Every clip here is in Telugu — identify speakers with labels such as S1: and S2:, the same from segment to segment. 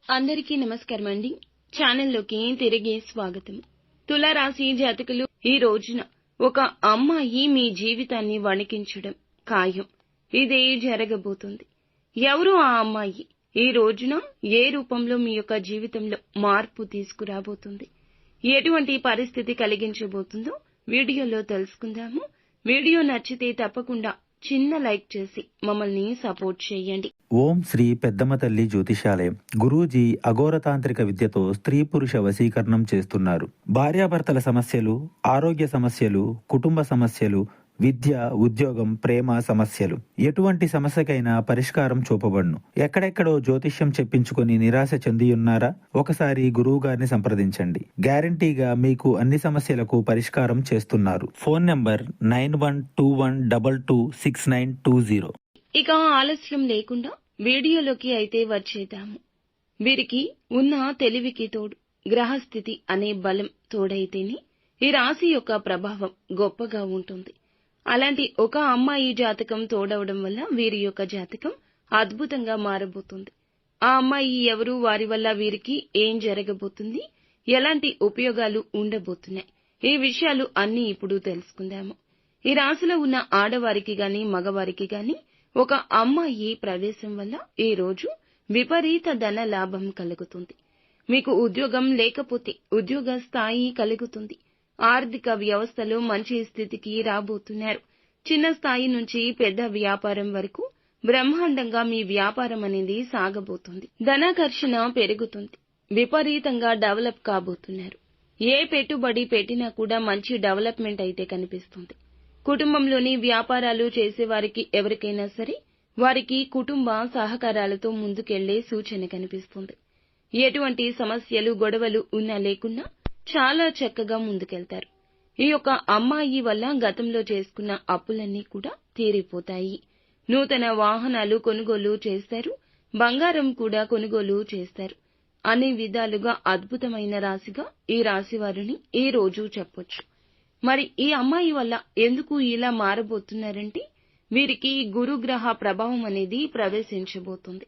S1: అందరికీ నమస్కారం అండి. ఛానల్లోకి తిరిగి స్వాగతం. తులారాశి జాతకులు, ఈ రోజున ఒక అమ్మాయి మీ జీవితాన్ని వణికించడం ఖాయం. ఇదే జరగబోతుంది. ఎవరు ఆ అమ్మాయి? ఈ రోజున ఏ రూపంలో మీ యొక్క జీవితంలో మార్పు తీసుకురాబోతుంది, ఎటువంటి పరిస్థితి కలిగించబోతుందో వీడియోలో తెలుసుకుందాము. వీడియో నచ్చితే తప్పకుండా చిన్న లైక్ చేసి మమ్మల్ని సపోర్ట్ చేయండి.
S2: ఓం శ్రీ పెద్దమ్మ తల్లి జ్యోతిషాలయం. గురూజీ అఘోరతాంత్రిక విద్యతో స్త్రీ పురుష వశీకరణం చేస్తున్నారు. భార్యాభర్తల సమస్యలు, ఆరోగ్య సమస్యలు, కుటుంబ సమస్యలు, విద్య, ఉద్యోగం, ప్రేమ సమస్యలు, ఎటువంటి సమస్యకైనా పరిష్కారం చూపబడును. ఎక్కడెక్కడో జ్యోతిష్యం చెప్పించుకొని నిరాశ చెందియున్నారా? ఒకసారి గురువు గారిని సంప్రదించండి. గ్యారంటీగా మీకు అన్ని సమస్యలకు పరిష్కారం చేస్తున్నారు. Phone number 9121226920.
S1: ఇక ఆలస్యం లేకుండా వీడియోలోకి అయితే వచ్చేద్దాము. వీరికి ఉన్న తెలివికి తోడు గ్రహస్థితి అనే బలం తోడైతేనే ఈ రాశి యొక్క ప్రభావం గొప్పగా ఉంటుంది. అలాంటి ఒక అమ్మాయి జాతకం తోడవడం వల్ల వీరి యొక్క జాతకం అద్భుతంగా మారబోతుంది. ఆ అమ్మాయి ఎవరు, వారి వల్ల వీరికి ఏం జరగబోతుంది, ఎలాంటి ఉపయోగాలు ఉండబోతున్నాయి, ఈ విషయాలు అన్నీ ఇప్పుడు తెలుసుకుందాము. ఈ రాశిలో ఉన్న ఆడవారికి గాని మగవారికి గాని ఒక అమ్మాయి ప్రవేశం వల్ల ఈ రోజు విపరీత ధన లాభం కలుగుతుంది. మీకు ఉద్యోగం లేకపోతే ఉద్యోగ స్థాయి కలుగుతుంది. ఆర్థిక వ్యవస్థలో మంచి స్థితికి రాబోతున్నారు. చిన్న స్థాయి నుంచి పెద్ద వ్యాపారం వరకు బ్రహ్మాండంగా మీ వ్యాపారం అనేది సాగబోతుంది. ధనాకర్షణ పెరుగుతుంది. విపరీతంగా డెవలప్ కాబోతున్నారు. ఏ పెట్టుబడి పెట్టినా కూడా మంచి డెవలప్మెంట్ అయితే కనిపిస్తుంది. కుటుంబంలోని వ్యాపారాలు చేసేవారికి ఎవరికైనా సరే వారికి కుటుంబ సహకారాలతో ముందుకెళ్లే సూచన కనిపిస్తుంది. ఎటువంటి సమస్యలు, గొడవలు ఉన్నా లేకున్నా చాలా చక్కగా ముందుకెళ్తారు. ఈ యొక్క అమ్మాయి వల్ల గతంలో చేసుకున్న అప్పులన్నీ కూడా తీరిపోతాయి. నూతన వాహనాలు కొనుగోలు చేస్తారు. బంగారం కూడా కొనుగోలు చేస్తారు. అన్ని విధాలుగా అద్భుతమైన రాశిగా ఈ రాశి వారిని ఈ రోజు చెప్పొచ్చు. మరి ఈ అమ్మాయి వల్ల ఎందుకు ఇలా మారబోతున్నారంటే వీరికి గురుగ్రహ ప్రభావం అనేది ప్రవేశించబోతుంది.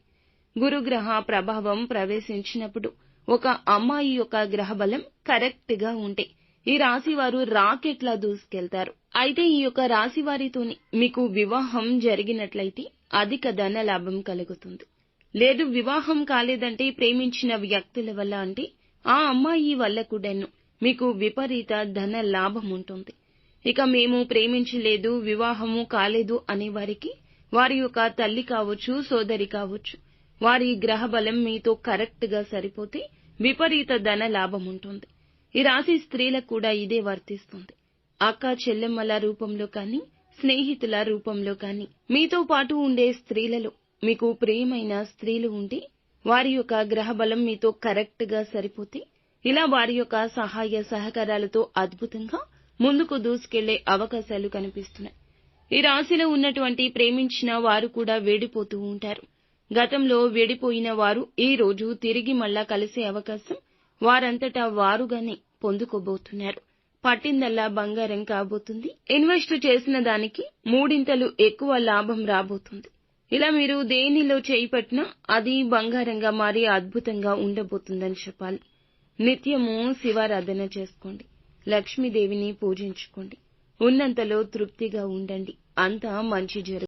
S1: గురుగ్రహ ప్రభావం ప్రవేశించినప్పుడు ఒక అమ్మాయి యొక్క గ్రహ బలం కరెక్ట్ గా ఉంటే ఈ రాశి వారు రాకెట్లా దూసుకెళ్తారు. అయితే ఈ యొక్క రాశి వారితోని మీకు వివాహం జరిగినట్లయితే అధిక ధన లాభం కలుగుతుంది. లేదు వివాహం కాలేదంటే ప్రేమించిన వ్యక్తుల వల్ల అంటే ఆ అమ్మాయి వల్ల కూడాను మీకు విపరీత ధన లాభం ఉంటుంది. ఇక మేము ప్రేమించలేదు, వివాహము కాలేదు అనే వారికి వారి యొక్క తల్లి కావచ్చు, సోదరి కావచ్చు, వారి గ్రహ బలం మీతో కరెక్ట్ గా సరిపోతే విపరీత ధన లాభం ఉంటుంది. ఈ రాశి స్త్రీలకు కూడా ఇదే వర్తిస్తుంది. అక్క చెల్లెమ్మల రూపంలో కానీ, స్నేహితుల రూపంలో కానీ, మీతో పాటు ఉండే స్త్రీలలో మీకు ప్రియమైన స్త్రీలు ఉంటే వారి యొక్క గ్రహ బలం మీతో కరెక్ట్ గా సరిపోతే ఇలా వారి యొక్క సహాయ సహకారాలతో అద్భుతంగా ముందుకు దూసుకెళ్లే అవకాశాలు కనిపిస్తున్నాయి. ఈ రాశిలో ఉన్నటువంటి ప్రేమించిన వారు కూడా వేడిపోతూ ఉంటారు. గతంలో వేడిపోయిన వారు ఈ రోజు తిరిగి మళ్ళా కలిసే అవకాశం వారంతటా వారుగానే పొందుకోబోతున్నారు. పట్టిందల్లా బంగారం కాబోతుంది. ఇన్వెస్ట్ చేసిన దానికి మూడింతలు ఎక్కువ లాభం రాబోతుంది. ఇలా మీరు దేనిలో చేయి పట్టినా అది బంగారంగా మారి అద్భుతంగా ఉండబోతుందని చెప్పాలి. నిత్యము శివారాధన చేసుకోండి. లక్ష్మీదేవిని పూజించుకోండి. ఉన్నంతలో తృప్తిగా ఉండండి. అంతా మంచి జరుగుతుంది.